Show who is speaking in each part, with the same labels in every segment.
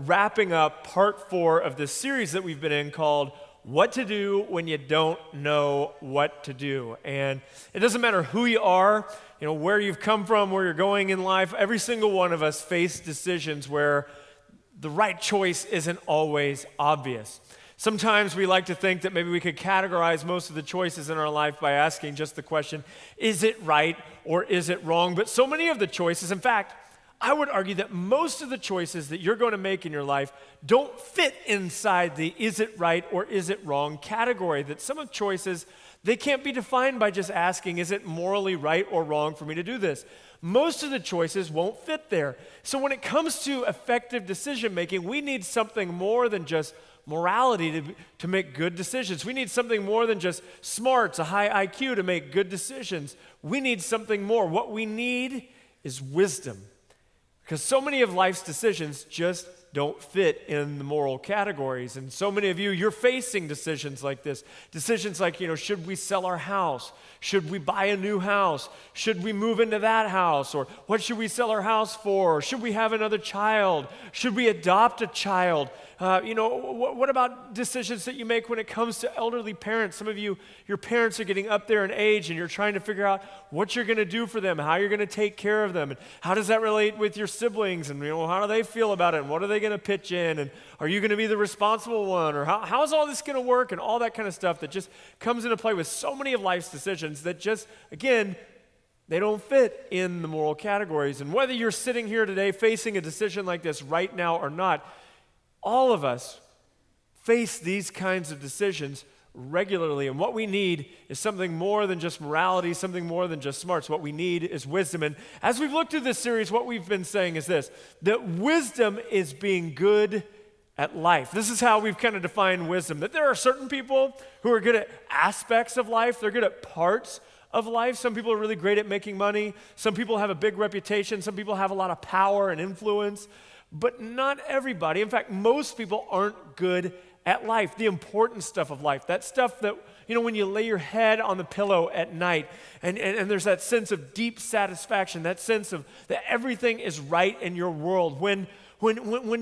Speaker 1: wrapping up part 4 of this series that we've been in called What to Do When You Don't Know What to Do. And it doesn't matter who you are, where you've come from, where you're going in life. Every single one of us face decisions where the right choice isn't always obvious. Sometimes we like to think that maybe we could categorize most of the choices in our life by asking just the question, is it right or is it wrong? But so many of the choices, in fact, I would argue that most of the choices that you're going to make in your life don't fit inside the is it right or is it wrong category. That some of the choices, they can't be defined by just asking, is it morally right or wrong for me to do this? Most of the choices won't fit there. So when it comes to effective decision making, we need something more than just morality to make good decisions. We need something more than just smarts, a high IQ to make good decisions. We need something more. What we need is wisdom. Because so many of life's decisions just don't fit in the moral categories. And so many of you, you're facing decisions like this. Decisions like, should we sell our house? Should we buy a new house? Should we move into that house? Or what should we sell our house for? Or should we have another child? Should we adopt a child? What about decisions that you make when it comes to elderly parents? Some of you, your parents are getting up there in age and you're trying to figure out what you're going to do for them, how you're going to take care of them, and how does that relate with your siblings, and how do they feel about it, and what are they going to pitch in, and are you going to be the responsible one, or how is all this going to work, and all that kind of stuff that just comes into play with so many of life's decisions that just, again, they don't fit in the moral categories. And whether you're sitting here today facing a decision like this right now or not, all of us face these kinds of decisions regularly, and what we need is something more than just morality, something more than just smarts. What we need is wisdom. And as we've looked through this series, what we've been saying is this, that wisdom is being good at life. This is how we've kind of defined wisdom, that there are certain people who are good at aspects of life, they're good at parts of life. Some people are really great at making money, some people have a big reputation, some people have a lot of power and influence, but not everybody. In fact, most people aren't good at life, the important stuff of life, that stuff that, when you lay your head on the pillow at night and there's that sense of deep satisfaction, that sense of that everything is right in your world. When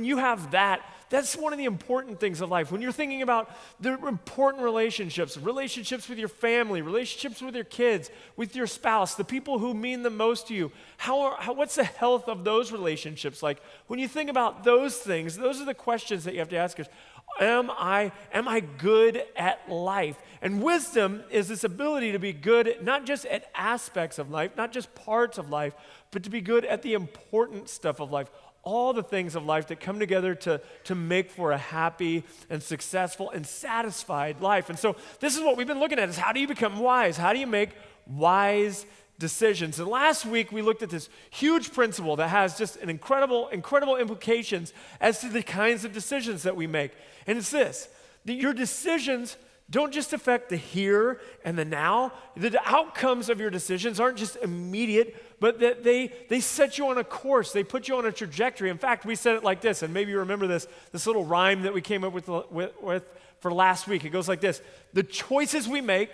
Speaker 1: you have that, that's one of the important things of life. When you're thinking about the important relationships with your family, relationships with your kids, with your spouse, the people who mean the most to you, what's the health of those relationships like? When you think about those things, those are the questions that you have to ask yourself. Am I good at life? And wisdom is this ability to be good not just at aspects of life, not just parts of life, but to be good at the important stuff of life. All the things of life that come together to make for a happy and successful and satisfied life. And so this is what we've been looking at, is how do you become wise? How do you make wise decisions? And last week we looked at this huge principle that has just an incredible implications as to the kinds of decisions that we make. And it's this, that your decisions don't just affect the here and the now. The outcomes of your decisions aren't just immediate, but that they set you on a course. They put you on a trajectory. In fact, we said it like this, and maybe you remember this little rhyme that we came up with for last week. It goes like this: the choices we make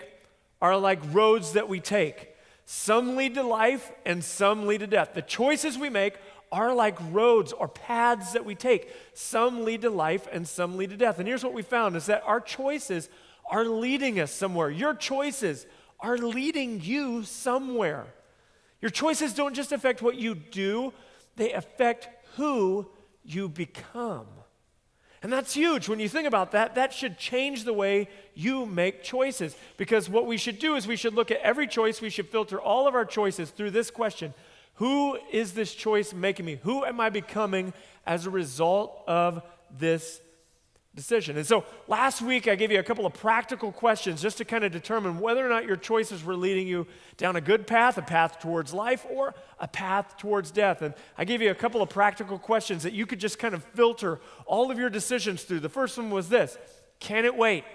Speaker 1: are like roads that we take. Some lead to life and some lead to death. The choices we make are like roads or paths that we take. Some lead to life and some lead to death. And here's what we found, is that our choices are leading us somewhere. Your choices are leading you somewhere. Your choices don't just affect what you do, they affect who you become. And that's huge. When you think about that, that should change the way you make choices. Because what we should do is we should look at every choice, we should filter all of our choices through this question: who is this choice making me? Who am I becoming as a result of this decision? And so last week I gave you a couple of practical questions just to kind of determine whether or not your choices were leading you down a good path, a path towards life, or a path towards death. And I gave you a couple of practical questions that you could just kind of filter all of your decisions through. The first one was this: can it wait?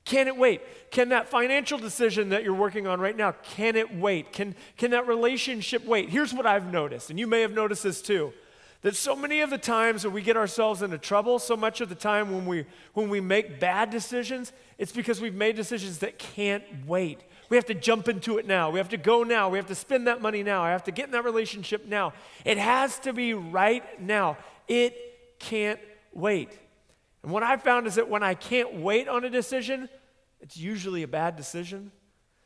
Speaker 1: Can it wait? Can that financial decision that you're working on right now, can it wait? Can that relationship wait? Here's what I've noticed, and you may have noticed this too, that so many of the times when we get ourselves into trouble, so much of the time when we make bad decisions, it's because we've made decisions that can't wait. We have to jump into it now. We have to go now. We have to spend that money now. I have to get in that relationship now. It has to be right now. It can't wait. And what I found is that when I can't wait on a decision, it's usually a bad decision.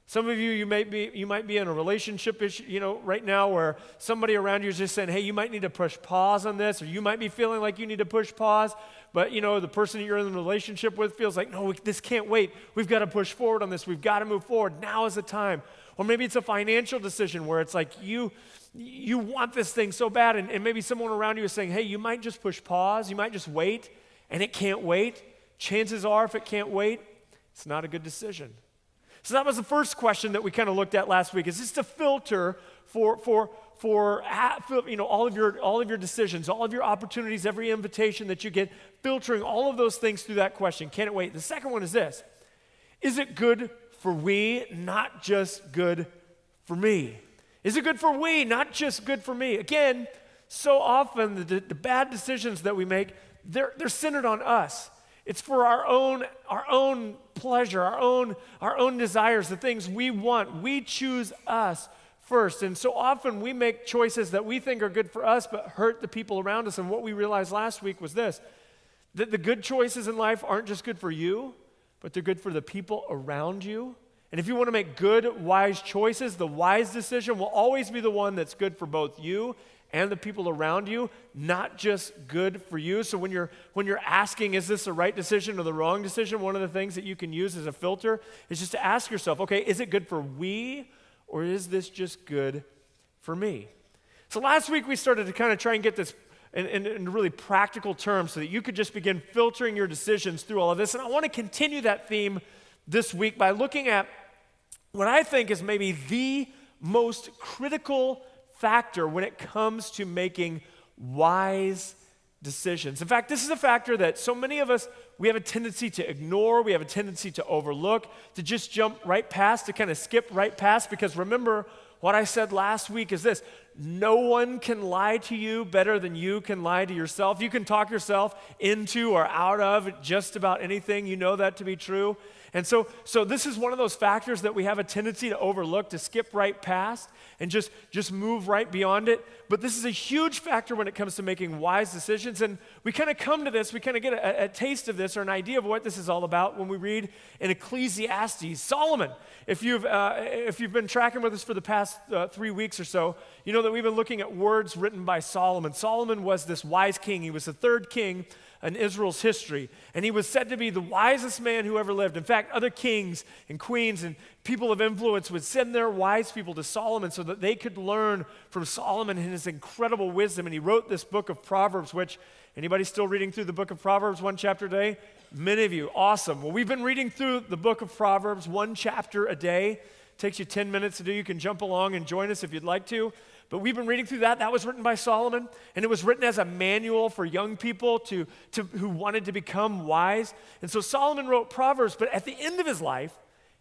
Speaker 1: Some of you, you might be in a relationship issue, right now where somebody around you is just saying, hey, you might need to push pause on this, or you might be feeling like you need to push pause, but the person that you're in a relationship with feels like, no, this can't wait. We've got to push forward on this. We've got to move forward. Now is the time. Or maybe it's a financial decision where it's like you want this thing so bad, and maybe someone around you is saying, hey, you might just push pause. You might just wait, and it can't wait. Chances are, if it can't wait, it's not a good decision. So that was the first question that we kind of looked at last week. Is this to filter for all of your decisions, all of your opportunities, every invitation that you get, filtering all of those things through that question? Can it wait? The second one is this: is it good for we, not just good for me? Is it good for we, not just good for me? Again, so often the bad decisions that we make, they're centered on us. It's for our own pleasure, our own desires, the things we want. We choose us first. And so often we make choices that we think are good for us but hurt the people around us. And what we realized last week was this: that the good choices in life aren't just good for you, but they're good for the people around you. And if you want to make good, wise choices, the wise decision will always be the one that's good for both you and the people around you, not just good for you. So when you're asking, is this the right decision or the wrong decision, one of the things that you can use as a filter is just to ask yourself, okay, is it good for we, or is this just good for me? So last week we started to kind of try and get this in really practical terms so that you could just begin filtering your decisions through all of this. And I want to continue that theme this week by looking at what I think is maybe the most critical factor when it comes to making wise decisions. In fact, this is a factor that so many of us, we have a tendency to ignore, we have a tendency to overlook, to just jump right past, to kind of skip right past, because remember what I said last week is this: no one can lie to you better than you can lie to yourself. You can talk yourself into or out of just about anything. You know that to be true. And so this is one of those factors that we have a tendency to overlook, to skip right past and just move right beyond it. But this is a huge factor when it comes to making wise decisions. And we kind of come to this, we kind of get a taste of this or an idea of what this is all about when we read in Ecclesiastes. Solomon, if you've been tracking with us for the past 3 weeks or so, you know that we've been looking at words written by Solomon. Solomon was this wise king. He was the third king in Israel's history, and he was said to be the wisest man who ever lived. In fact, other kings and queens and people of influence would send their wise people to Solomon so that they could learn from Solomon and his incredible wisdom. And he wrote this book of Proverbs, which, anybody still reading through the book of Proverbs one chapter a day? Many of you, awesome. Well, we've been reading through the book of Proverbs one chapter a day. Takes you 10 minutes to do. You can jump along and join us if you'd like to. But we've been reading through that. That was written by Solomon, and it was written as a manual for young people who wanted to become wise. And so Solomon wrote Proverbs, but at the end of his life,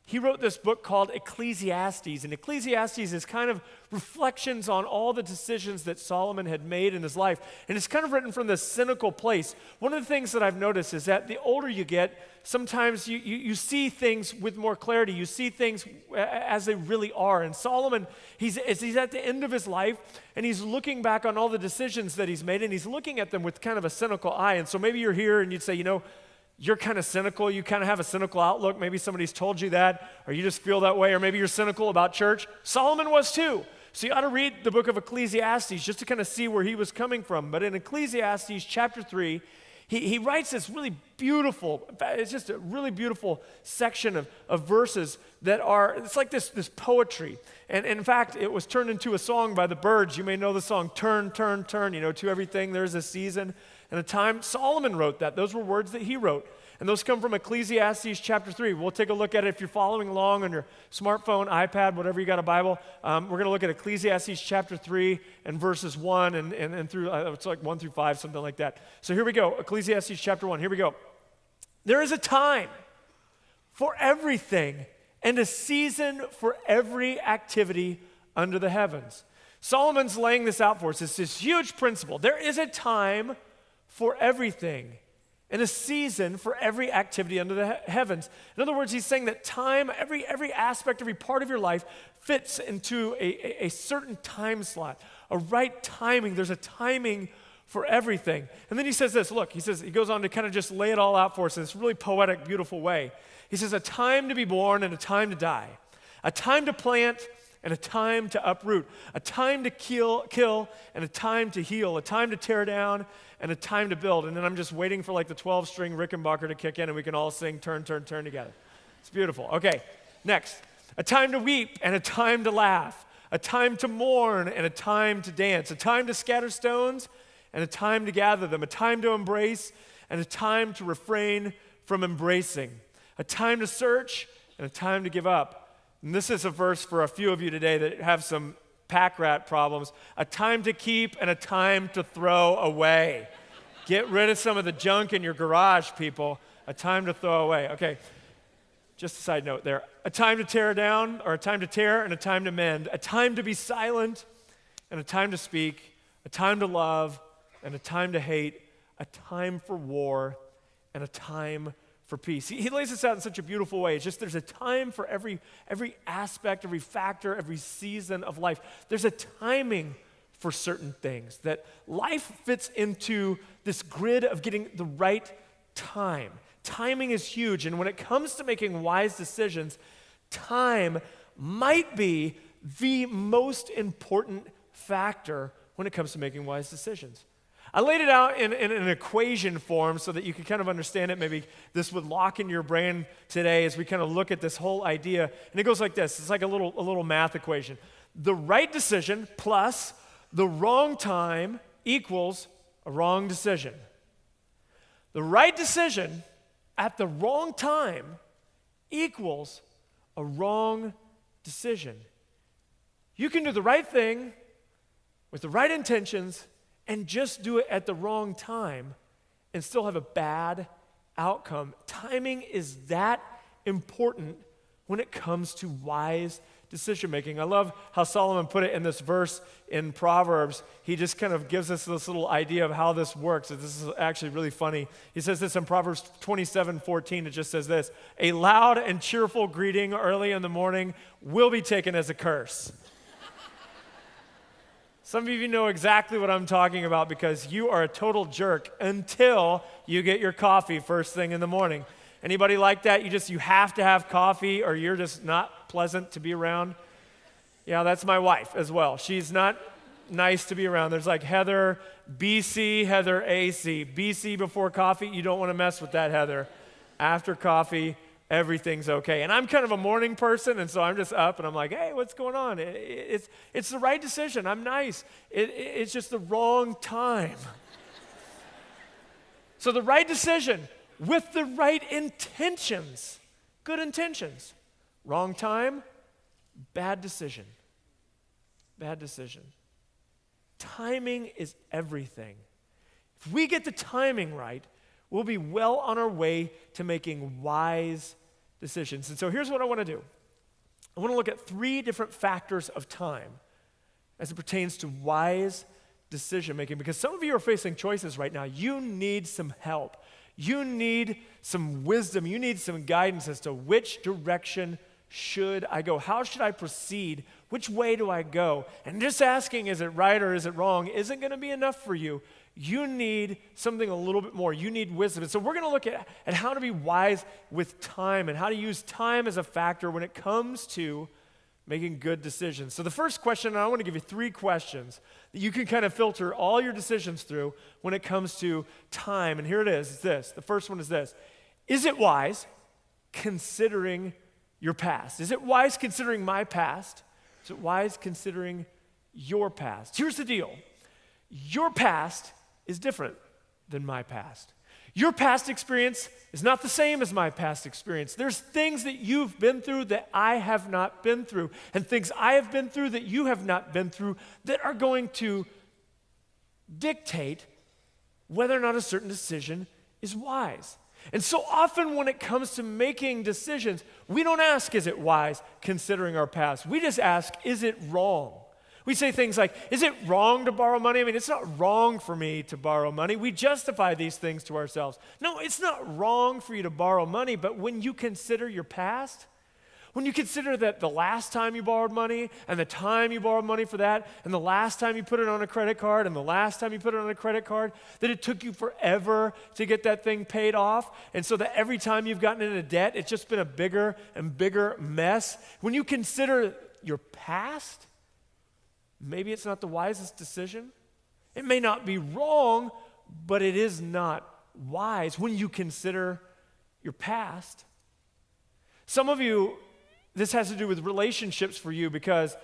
Speaker 1: he wrote this book called Ecclesiastes. And Ecclesiastes is kind of reflections on all the decisions that Solomon had made in his life. And it's kind of written from this cynical place. One of the things that I've noticed is that the older you get, sometimes you see things with more clarity. You see things as they really are. And Solomon, he's at the end of his life, and he's looking back on all the decisions that he's made, and he's looking at them with kind of a cynical eye. And so maybe you're here and you'd say, you're kind of cynical. You kind of have a cynical outlook. Maybe somebody's told you that, or you just feel that way, or maybe you're cynical about church. Solomon was too. So you ought to read the book of Ecclesiastes just to kind of see where he was coming from. But in Ecclesiastes chapter 3, he writes this really beautiful, it's just a really beautiful section of verses that are, it's like this poetry. And in fact, it was turned into a song by the Byrds. You may know the song, Turn, Turn, Turn, to everything there's a season and a time. Solomon wrote that. Those were words that he wrote. And those come from Ecclesiastes chapter 3. We'll take a look at it if you're following along on your smartphone, iPad, whatever you got a Bible. We're going to look at Ecclesiastes chapter 3 and verses 1 and through, it's like 1 through 5, something like that. So here we go, Ecclesiastes chapter 1. Here we go. There is a time for everything and a season for every activity under the heavens. Solomon's laying this out for us. It's this huge principle. There is a time for everything and a season for every activity under the heavens. In other words, he's saying that time, every aspect, every part of your life fits into a certain time slot, a right timing. There's a timing for everything. And then he says this, look, he goes on to kind of just lay it all out for us in this really poetic, beautiful way. He says, a time to be born and a time to die, a time to plant and a time to uproot, a time to kill and a time to heal, a time to tear down and a time to build. And then I'm just waiting for like the 12-string Rickenbacker to kick in and we can all sing Turn, Turn, Turn together. It's beautiful. Okay, next. A time to weep and a time to laugh, a time to mourn and a time to dance, a time to scatter stones and a time to gather them, a time to embrace and a time to refrain from embracing, a time to search and a time to give up. And this is a verse for a few of you today that have some pack rat problems. A time to keep and a time to throw away. Get rid of some of the junk in your garage, people. A time to throw away. Okay, just a side note there. A time to tear down, or a time to tear and a time to mend. A time to be silent and a time to speak. A time to love and a time to hate. A time for war and a time for peace. He lays this out in such a beautiful way. It's just there's a time for every aspect, every factor, every season of life. There's a timing for certain things, that life fits into this grid of getting the right time. Timing is huge, and when it comes to making wise decisions, time might be the most important factor when it comes to making wise decisions. I laid it out in an equation form so that you can kind of understand it. Maybe this would lock in your brain today as we kind of look at this whole idea. And it goes like this. It's like a little math equation. The right decision plus the wrong time equals a wrong decision. The right decision at the wrong time equals a wrong decision. You can do the right thing with the right intentions and just do it at the wrong time and still have a bad outcome. Timing is that important when it comes to wise decision making. I love how Solomon put it in this verse in Proverbs. He just kind of gives us this little idea of how this works. This is actually really funny. He says this in Proverbs 27:14. It just says this: a loud and cheerful greeting early in the morning will be taken as a curse. Some of you know exactly what I'm talking about because you are a total jerk until you get your coffee first thing in the morning. Anybody like that? You have to have coffee or you're just not pleasant to be around. Yeah, that's my wife as well. She's not nice to be around. There's like Heather BC, Heather AC. BC before coffee, you don't want to mess with that, Heather. After coffee, everything's okay. And I'm kind of a morning person, and so I'm just up, and I'm like, hey, what's going on? It's the right decision. I'm nice. It's just the wrong time. So the right decision with the right intentions, good intentions. Wrong time, bad decision. Bad decision. Timing is everything. If we get the timing right, we'll be well on our way to making wise decisions. And so here's what I want to do. I want to look at 3 different factors of time as it pertains to wise decision making, because some of you are facing choices right now. You need some help. You need some wisdom. You need some guidance as to which direction should I go? How should I proceed? Which way do I go? And just asking, is it right or is it wrong, isn't going to be enough for you. You need something a little bit more. You need wisdom. And so we're going to look at how to be wise with time and how to use time as a factor when it comes to making good decisions. So the first question, and I want to give you 3 questions that you can kind of filter all your decisions through when it comes to time. And here it is. It's this. The first one is this. Is it wise considering your past? Is it wise considering my past? Is it wise considering your past? Here's the deal. Your past is different than my past. Your past experience is not the same as my past experience. There's things that you've been through that I have not been through, and things I have been through that you have not been through that are going to dictate whether or not a certain decision is wise. And so often when it comes to making decisions, we don't ask, is it wise considering our past? We just ask, is it wrong? We say things like, is it wrong to borrow money? I mean, it's not wrong for me to borrow money. We justify these things to ourselves. No, it's not wrong for you to borrow money, but when you consider your past, When you consider that the last time you borrowed money and the time you borrowed money for that and the last time you put it on a credit card and the last time you put it on a credit card, that it took you forever to get that thing paid off, and so that every time you've gotten into debt, it's just been a bigger and bigger mess. When you consider your past, maybe it's not the wisest decision. It may not be wrong, but it is not wise when you consider your past. Some of you, this has to do with relationships for you because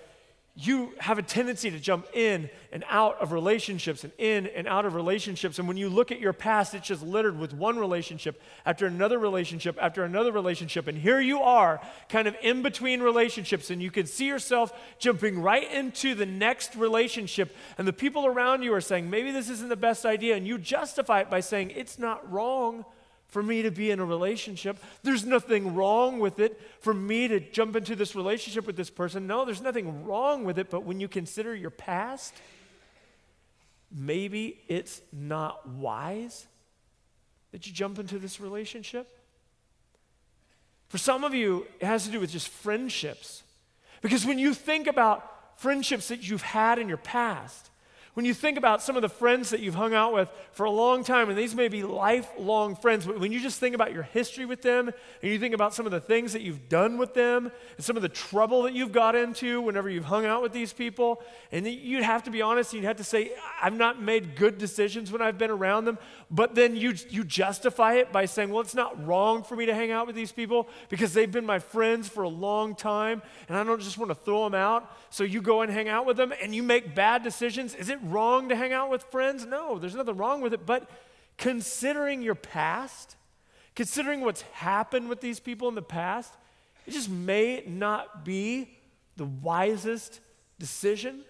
Speaker 1: you have a tendency to jump in and out of relationships and in and out of relationships. And when you look at your past, it's just littered with one relationship after another relationship after another relationship. And here you are, kind of in between relationships, and you can see yourself jumping right into the next relationship. And the people around you are saying, maybe this isn't the best idea. And you justify it by saying, it's not wrong for me to be in a relationship. There's nothing wrong with it for me to jump into this relationship with this person. No, there's nothing wrong with it, but when you consider your past, maybe it's not wise that you jump into this relationship. For some of you, it has to do with just friendships. Because when you think about friendships that you've had in your past, when you think about some of the friends that you've hung out with for a long time, and these may be lifelong friends, but when you just think about your history with them, and you think about some of the things that you've done with them, and some of the trouble that you've got into whenever you've hung out with these people, and you'd have to be honest, and you'd have to say, I've not made good decisions when I've been around them, but then you justify it by saying, well, it's not wrong for me to hang out with these people because they've been my friends for a long time, and I don't just want to throw them out, so you go and hang out with them, and you make bad decisions. Is it wrong to hang out with friends? No, there's nothing wrong with it, but considering your past, considering what's happened with these people in the past, it just may not be the wisest decision.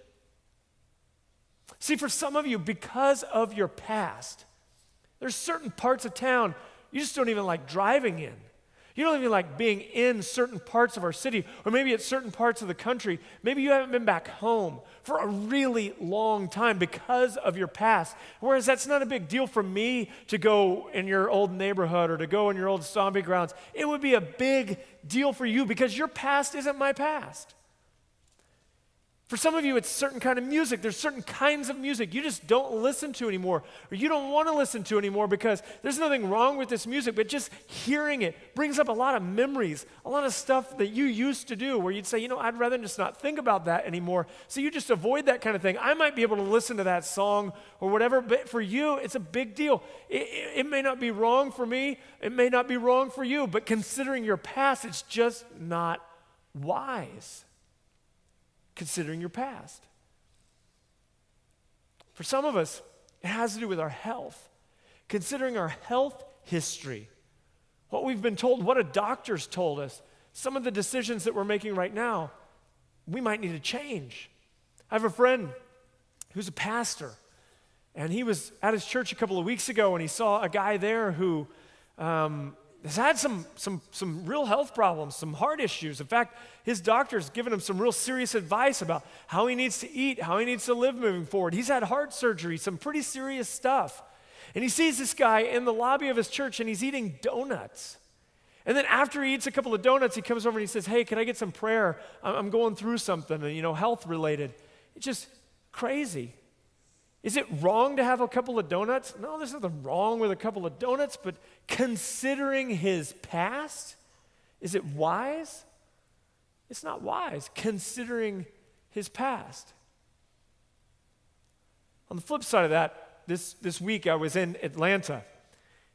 Speaker 1: See, for some of you, because of your past, there's certain parts of town you just don't even like driving in. You don't even like being in certain parts of our city, or maybe at certain parts of the country. Maybe you haven't been back home for a really long time because of your past. Whereas that's not a big deal for me to go in your old neighborhood or to go in your old zombie grounds. It would be a big deal for you because your past isn't my past. For some of you, it's certain kind of music. There's certain kinds of music you just don't listen to anymore, or you don't want to listen to anymore because there's nothing wrong with this music, but just hearing it brings up a lot of memories, a lot of stuff that you used to do where you'd say, I'd rather just not think about that anymore. So you just avoid that kind of thing. I might be able to listen to that song or whatever, but for you, it's a big deal. It may not be wrong for me. It may not be wrong for you, but considering your past, it's just not wise. Considering your past. For some of us, it has to do with our health. Considering our health history, what we've been told, what a doctor's told us, some of the decisions that we're making right now, we might need to change. I have a friend who's a pastor, and he was at his church a couple of weeks ago, and he saw a guy there who has had some real health problems, some heart issues. In fact, his doctor's given him some real serious advice about how he needs to eat, how he needs to live moving forward. He's had heart surgery, some pretty serious stuff. And he sees this guy in the lobby of his church, and he's eating donuts. And then after he eats a couple of donuts, he comes over and he says, hey, can I get some prayer? I'm going through something, health related. It's just crazy. Is it wrong to have a couple of donuts? No, there's nothing wrong with a couple of donuts, but considering his past, is it wise? It's not wise, considering his past. On the flip side of that, this week I was in Atlanta.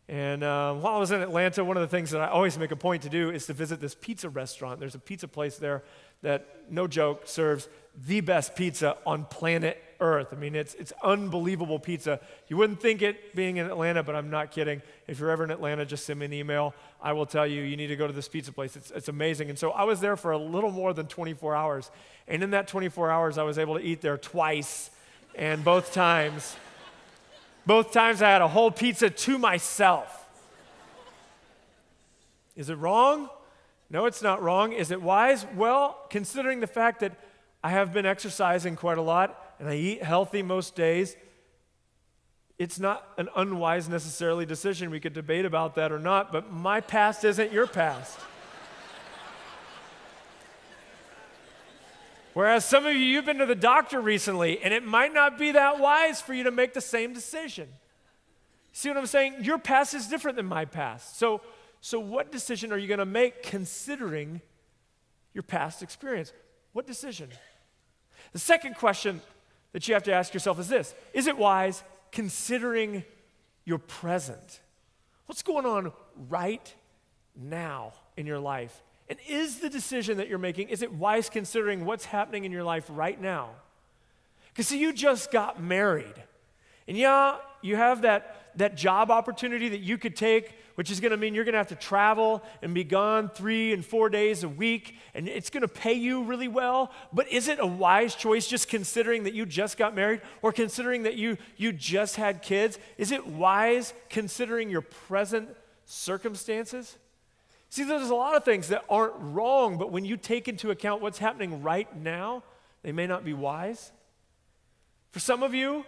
Speaker 1: And while I was in Atlanta, one of the things that I always make a point to do is to visit this pizza restaurant. There's a pizza place there that, no joke, serves the best pizza on planet Earth. I mean, it's unbelievable pizza. You wouldn't think it being in Atlanta, but I'm not kidding. If you're ever in Atlanta, just send me an email. I will tell you, you need to go to this pizza place. It's amazing. And so I was there for a little more than 24 hours. And in that 24 hours, I was able to eat there twice. And both times I had a whole pizza to myself. Is it wrong? No, it's not wrong. Is it wise? Well, considering the fact that I have been exercising quite a lot and I eat healthy most days, it's not an unwise necessarily decision. We could debate about that or not, but my past isn't your past. Whereas some of you, you've been to the doctor recently, and it might not be that wise for you to make the same decision. See what I'm saying? Your past is different than my past. So what decision are you going to make considering your past experience? What decision? The second question that you have to ask yourself is this: is it wise considering your present? What's going on right now in your life? And is the decision that you're making, is it wise considering what's happening in your life right now? Because see, you just got married. And yeah, you have that job opportunity that you could take, which is going to mean you're going to have to travel and be gone 3 and 4 days a week, and it's going to pay you really well. But is it a wise choice just considering that you just got married, or considering that you just had kids? Is it wise considering your present circumstances? See, there's a lot of things that aren't wrong, but when you take into account what's happening right now, they may not be wise. For some of you,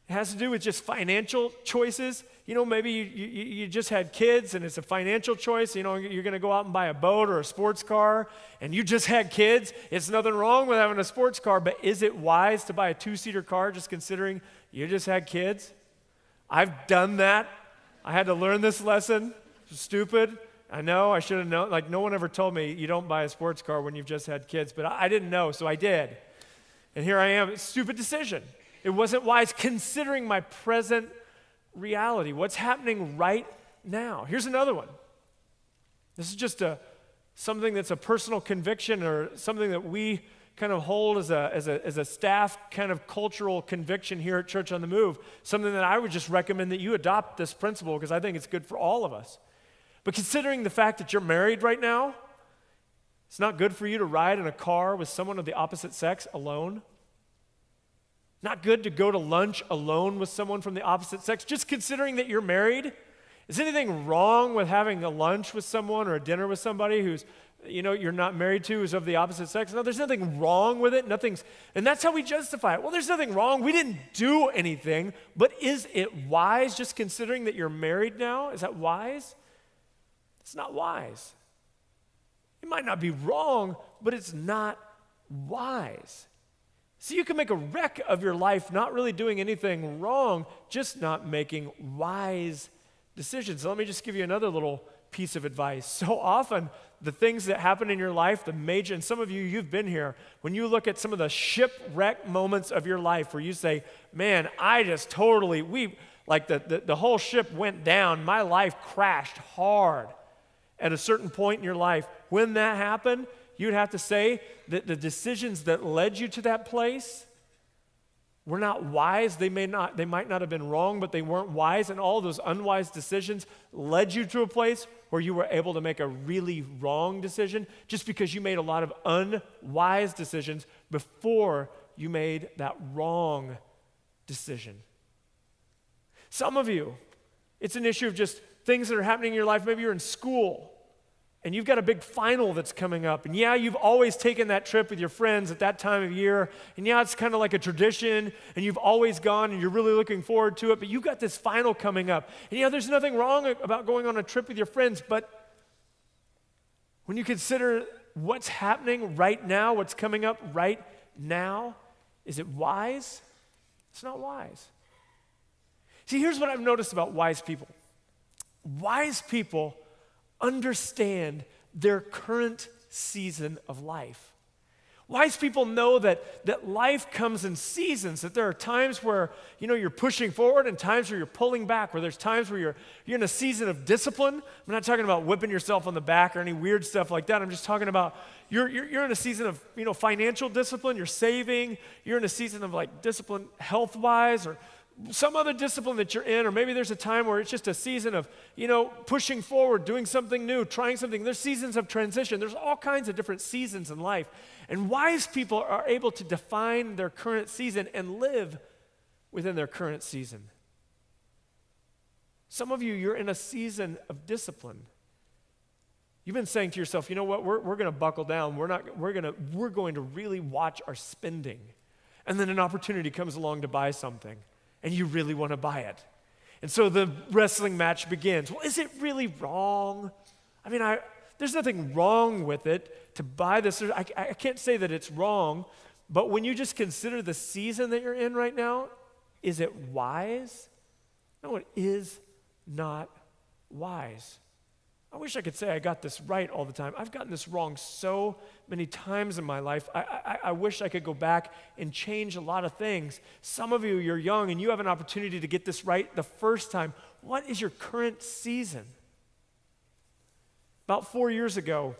Speaker 1: it has to do with just financial choices. You know, maybe you just had kids and it's a financial choice. You know, you're going to go out and buy a boat or a sports car, and you just had kids. It's nothing wrong with having a sports car, but is it wise to buy a 2-seater car just considering you just had kids? I've done that. I had to learn this lesson. It's stupid. I know, I should have known. Like, no one ever told me you don't buy a sports car when you've just had kids, but I didn't know, so I did. And here I am. It's a stupid decision. It wasn't wise considering my present reality, what's happening right now. Here's another one. This is just something that's a personal conviction, or something that we kind of hold as a staff kind of cultural conviction here at Church on the Move. Something that I would just recommend that you adopt this principle, because I think it's good for all of us. But considering the fact that you're married right now, it's not good for you to ride in a car with someone of the opposite sex alone. Not good to go to lunch alone with someone from the opposite sex. Just considering that you're married, is anything wrong with having a lunch with someone or a dinner with somebody who's, you're not married to, who's of the opposite sex? No, there's nothing wrong with it. And that's how we justify it. Well, there's nothing wrong. We didn't do anything, but is it wise just considering that you're married now? Is that wise? It's not wise. It might not be wrong, but it's not wise. So you can make a wreck of your life not really doing anything wrong, just not making wise decisions. So let me just give you another little piece of advice. So often, the things that happen in your life, and some of you, you've been here, when you look at some of the shipwreck moments of your life where you say, man, I just totally, the whole ship went down, my life crashed hard at a certain point in your life. When that happened, you'd have to say that the decisions that led you to that place were not wise. They might not have been wrong, but they weren't wise. And all those unwise decisions led you to a place where you were able to make a really wrong decision just because you made a lot of unwise decisions before you made that wrong decision. Some of you, it's an issue of just things that are happening in your life. Maybe you're in school and you've got a big final that's coming up. And yeah, you've always taken that trip with your friends at that time of year. And yeah, it's kind of like a tradition, and you've always gone and you're really looking forward to it. But you've got this final coming up. And yeah, there's nothing wrong about going on a trip with your friends. But when you consider what's happening right now, what's coming up right now, is it wise? It's not wise. See, here's what I've noticed about wise people. Wise people understand their current season of life. Wise people know that life comes in seasons, that there are times where, you're pushing forward and times where you're pulling back, where there's times where you're in a season of discipline. I'm not talking about whipping yourself on the back or any weird stuff like that. I'm just talking about you're in a season of, financial discipline, you're saving, you're in a season of discipline health-wise, or some other discipline that you're in, or maybe there's a time where it's just a season of, pushing forward, doing something new, trying something. There's seasons of transition. There's all kinds of different seasons in life. And wise people are able to define their current season and live within their current season. Some of you, you're in a season of discipline. You've been saying to yourself, you know what, we're going to buckle down. We're going to really watch our spending. And then an opportunity comes along to buy something, and you really want to buy it. And so the wrestling match begins. Well, is it really wrong? I mean, there's nothing wrong with it to buy this. I can't say that it's wrong, but when you just consider the season that you're in right now, is it wise? No, it is not wise. I wish I could say I got this right all the time. I've gotten this wrong so many times in my life. I wish I could go back and change a lot of things. Some of you, you're young and you have an opportunity to get this right the first time. What is your current season? About 4 years ago,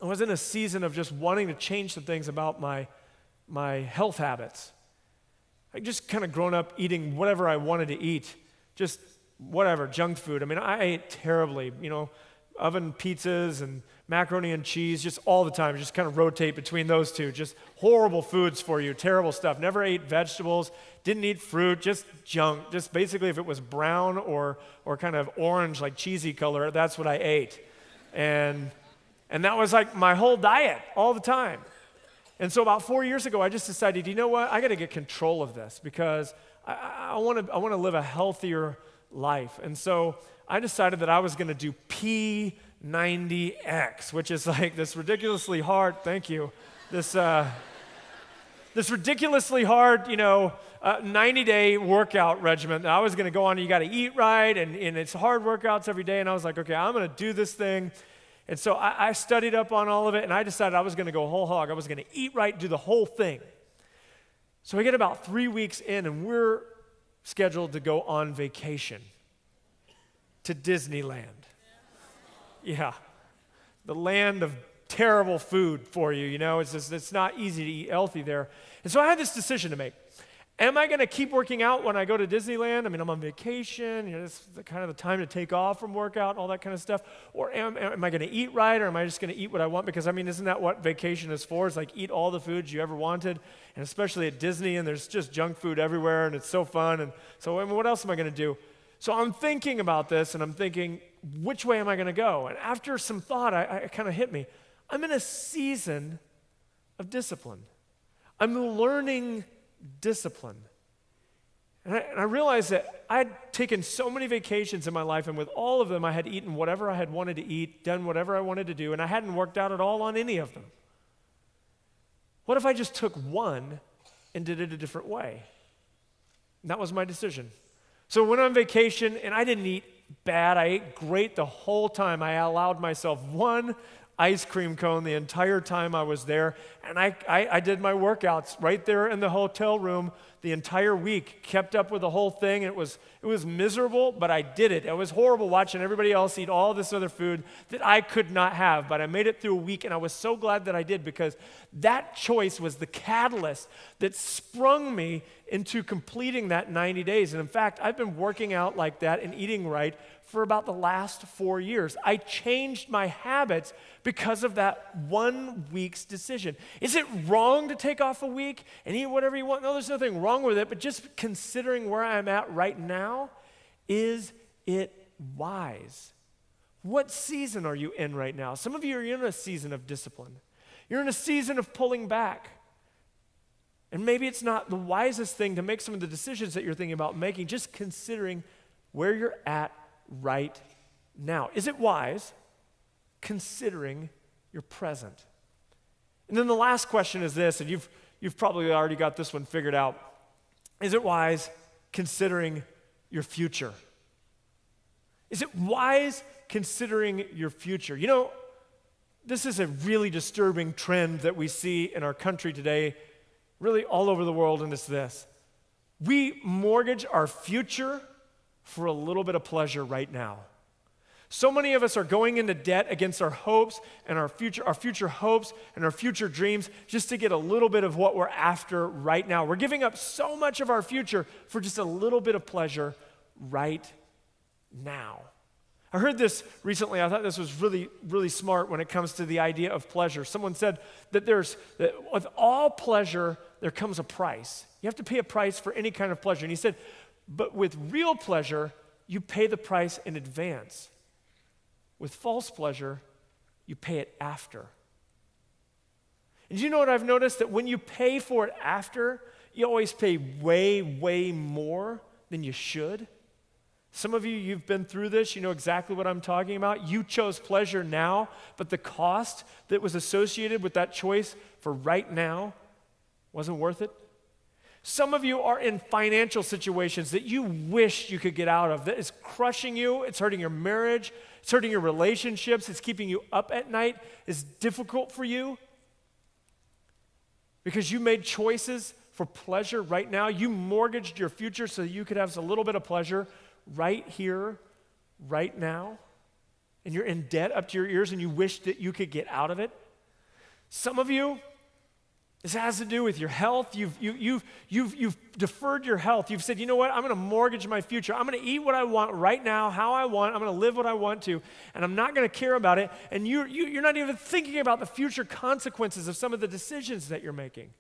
Speaker 1: I was in a season of just wanting to change some things about my health habits. I just kind of grown up eating whatever I wanted to eat, just whatever, junk food. I mean, I ate terribly, oven pizzas and macaroni and cheese just all the time, just kind of rotate between those two, just horrible foods for you, terrible stuff. Never ate vegetables, didn't eat fruit, just junk. Just basically if it was brown or kind of orange, like cheesy color, that's what I ate. And that was like my whole diet all the time. And so about 4 years ago, I just decided, you know what, I got to get control of this because I want to live a healthier life. And so I decided that I was going to do P90X, which is like this ridiculously hard, thank you, this ridiculously hard, 90-day workout regimen that I was going to go on. You got to eat right, and it's hard workouts every day. And I was like, okay, I'm going to do this thing. And so I studied up on all of it, and I decided I was going to go whole hog. I was going to eat right, do the whole thing. So we get about 3 weeks in, and we're scheduled to go on vacation to Disneyland. Yeah, the land of terrible food for you, it's not easy to eat healthy there. And so I had this decision to make. Am I going to keep working out when I go to Disneyland? I mean, I'm on vacation, it's kind of the time to take off from workout and all that kind of stuff. Or am I going to eat right, or am I just going to eat what I want? Because, isn't that what vacation is for? It's like eat all the foods you ever wanted, and especially at Disney, and there's just junk food everywhere, and it's so fun. And so, what else am I going to do? So I'm thinking about this, and I'm thinking, which way am I going to go? And after some thought, it kind of hit me. I'm in a season of discipline. I'm learning discipline. And I realized that I'd taken so many vacations in my life, and with all of them, I had eaten whatever I had wanted to eat, done whatever I wanted to do, and I hadn't worked out at all on any of them. What if I just took one and did it a different way? And that was my decision. So I went on vacation, and I didn't eat bad. I ate great the whole time. I allowed myself one ice cream cone the entire time I was there, and I did my workouts right there in the hotel room the entire week, kept up with the whole thing. It was miserable, but I did it. It was horrible watching everybody else eat all this other food that I could not have, but I made it through a week, and I was so glad that I did, because that choice was the catalyst that sprung me into completing that 90 days. And in fact, I've been working out like that and eating right for about the last 4 years. I changed my habits because of that 1 week's decision. Is it wrong to take off a week and eat whatever you want? No, there's nothing wrong with it, but just considering where I'm at right now, is it wise? What season are you in right now? Some of you are in a season of discipline. You're in a season of pulling back. And maybe it's not the wisest thing to make some of the decisions that you're thinking about making, just considering where you're at right now. Is it wise considering your present? And then the last question is this, and you've probably already got this one figured out. Is it wise considering your future? Is it wise considering your future? This is a really disturbing trend that we see in our country today, really all over the world, and it's this. We mortgage our future for a little bit of pleasure right now. So many of us are going into debt against our hopes and our future hopes and our future dreams, just to get a little bit of what we're after right now. We're giving up so much of our future for just a little bit of pleasure right now. I heard this recently. I thought this was really, really smart when it comes to the idea of pleasure. Someone said that with all pleasure, there comes a price. You have to pay a price for any kind of pleasure. And he said, but with real pleasure, you pay the price in advance. With false pleasure, you pay it after. And do you know what I've noticed? That when you pay for it after, you always pay way, way more than you should. Some of you, you've been through this. You know exactly what I'm talking about. You chose pleasure now, but the cost that was associated with that choice for right now wasn't worth it. Some of you are in financial situations that you wish you could get out of, that is crushing you. It's hurting your marriage. It's hurting your relationships. It's keeping you up at night. It's difficult for you because you made choices for pleasure right now. You mortgaged your future so that you could have a little bit of pleasure right here, right now. And you're in debt up to your ears and you wish that you could get out of it. Some of you, this has to do with your health. You've deferred your health. You've said, you know what, I'm going to mortgage my future. I'm going to eat what I want right now, how I want. I'm going to live what I want to, and I'm not going to care about it. And you're not even thinking about the future consequences of some of the decisions that you're making.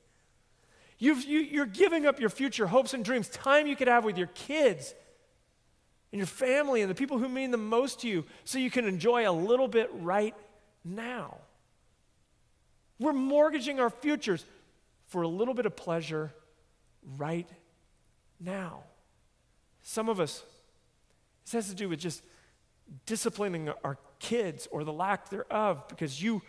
Speaker 1: You're giving up your future hopes and dreams, time you could have with your kids and your family and the people who mean the most to you so you can enjoy a little bit right now. We're mortgaging our futures for a little bit of pleasure right now. Some of us, this has to do with just disciplining our kids or the lack thereof because you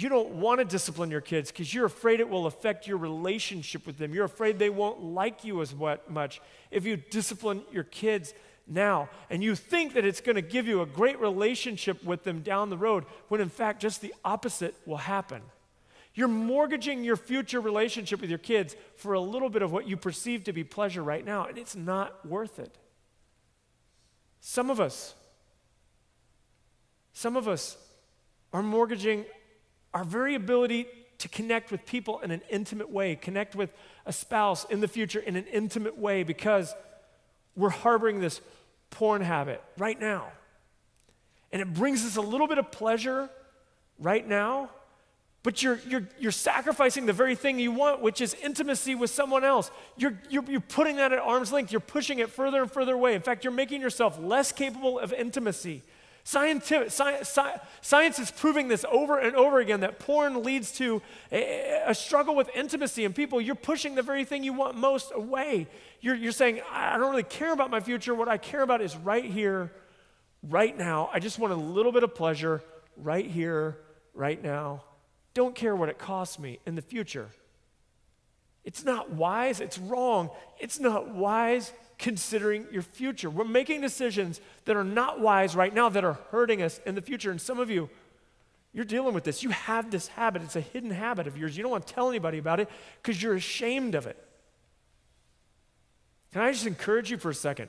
Speaker 1: don't want to discipline your kids because you're afraid it will affect your relationship with them. You're afraid they won't like you as much if you discipline your kids now. And you think that it's going to give you a great relationship with them down the road when in fact just the opposite will happen. You're mortgaging your future relationship with your kids for a little bit of what you perceive to be pleasure right now, and it's not worth it. Some of us are mortgaging our very ability to connect with people in an intimate way, connect with a spouse in the future in an intimate way because we're harboring this porn habit right now. And it brings us a little bit of pleasure right now, but you're sacrificing the very thing you want, which is intimacy with someone else. You're putting that at arm's length. You're pushing it further and further away. In fact, you're making yourself less capable of intimacy. Science is proving this over and over again, that porn leads to a struggle with intimacy in people. You're pushing the very thing you want most away. You're saying, I don't really care about my future. What I care about is right here, right now. I just want a little bit of pleasure right here, right now. Don't care what it costs me in the future. It's not wise. It's wrong. It's not wise considering your future. We're making decisions that are not wise right now that are hurting us in the future. And some of you, you're dealing with this. You have this habit. It's a hidden habit of yours. You don't want to tell anybody about it because you're ashamed of it. Can I just encourage you for a second?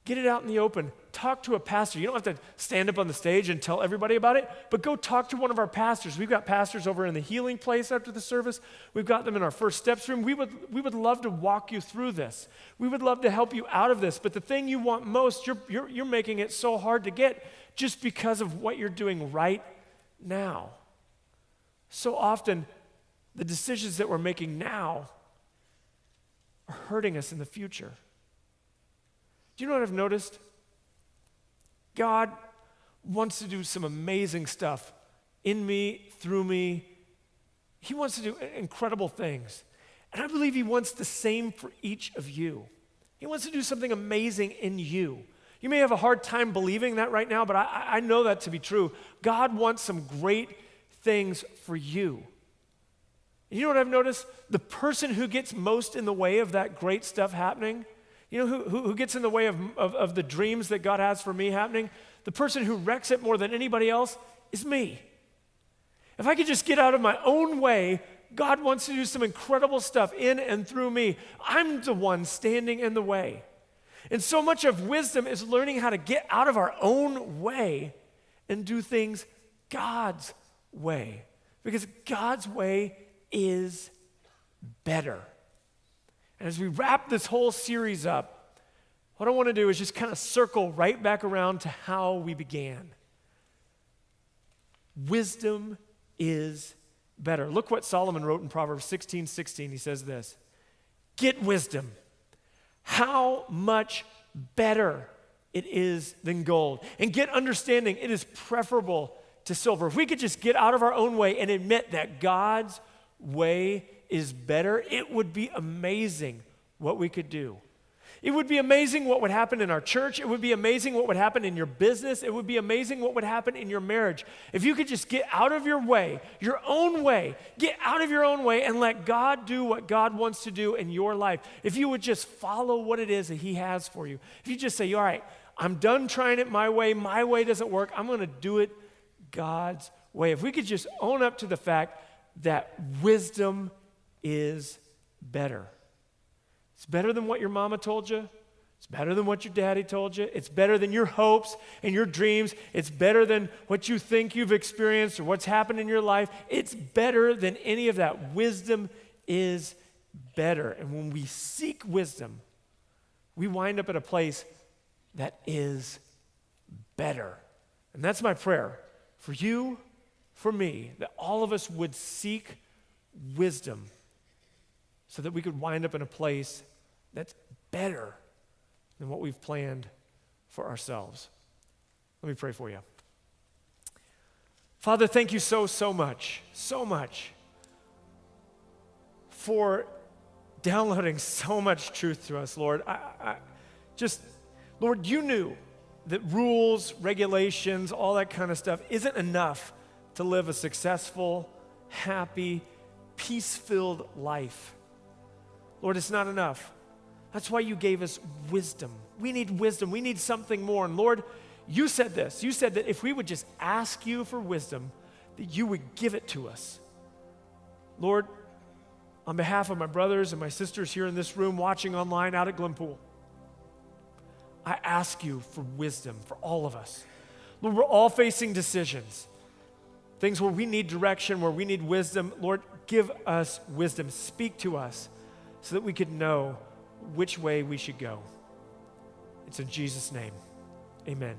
Speaker 1: Get it out in the open. Talk to a pastor. You don't have to stand up on the stage and tell everybody about it, but go talk to one of our pastors. We've got pastors over in the healing place after the service. We've got them in our First Steps room. We would love to walk you through this. We would love to help you out of this, but the thing you want most, you're making it so hard to get just because of what you're doing right now. So often, the decisions that we're making now are hurting us in the future. Do you know what I've noticed? God wants to do some amazing stuff in me, through me. He wants to do incredible things. And I believe He wants the same for each of you. He wants to do something amazing in you. You may have a hard time believing that right now, but I know that to be true. God wants some great things for you. You know what I've noticed? The person who gets most in the way of that great stuff happening, you know who gets in the way of the dreams that God has for me happening? The person who wrecks it more than anybody else is me. If I could just get out of my own way, God wants to do some incredible stuff in and through me. I'm the one standing in the way. And so much of wisdom is learning how to get out of our own way and do things God's way. Because God's way is better. And as we wrap this whole series up, what I want to do is just kind of circle right back around to how we began. Wisdom is better. Look what Solomon wrote in Proverbs 16:16. He says this, "Get wisdom. How much better it is than gold. And get understanding. It is preferable to silver." If we could just get out of our own way and admit that God's way is better, it would be amazing what we could do. It would be amazing what would happen in our church. It would be amazing what would happen in your business. It would be amazing what would happen in your marriage. If you could just get out of your way, your own way, get out of your own way and let God do what God wants to do in your life. If you would just follow what it is that he has for you. If you just say, all right, I'm done trying it my way doesn't work, I'm going to do it God's way. If we could just own up to the fact that wisdom is better. It's better than what your mama told you. It's better than what your daddy told you. It's better than your hopes and your dreams. It's better than what you think you've experienced or what's happened in your life. It's better than any of that. Wisdom is better. And when we seek wisdom, we wind up at a place that is better. And that's my prayer for you, for me, that all of us would seek wisdom so that we could wind up in a place that's better than what we've planned for ourselves. Let me pray for you. Father, thank you so much for downloading so much truth to us, Lord. Lord, you knew that rules, regulations, all that kind of stuff isn't enough to live a successful, happy, peace-filled life. Lord, it's not enough. That's why you gave us wisdom. We need wisdom. We need something more. And Lord, you said this. You said that if we would just ask you for wisdom, that you would give it to us. Lord, on behalf of my brothers and my sisters here in this room, watching online out at Glenpool, I ask you for wisdom for all of us. Lord, we're all facing decisions. Things where we need direction, where we need wisdom. Lord, give us wisdom. Speak to us so that we could know which way we should go. It's in Jesus' name. Amen.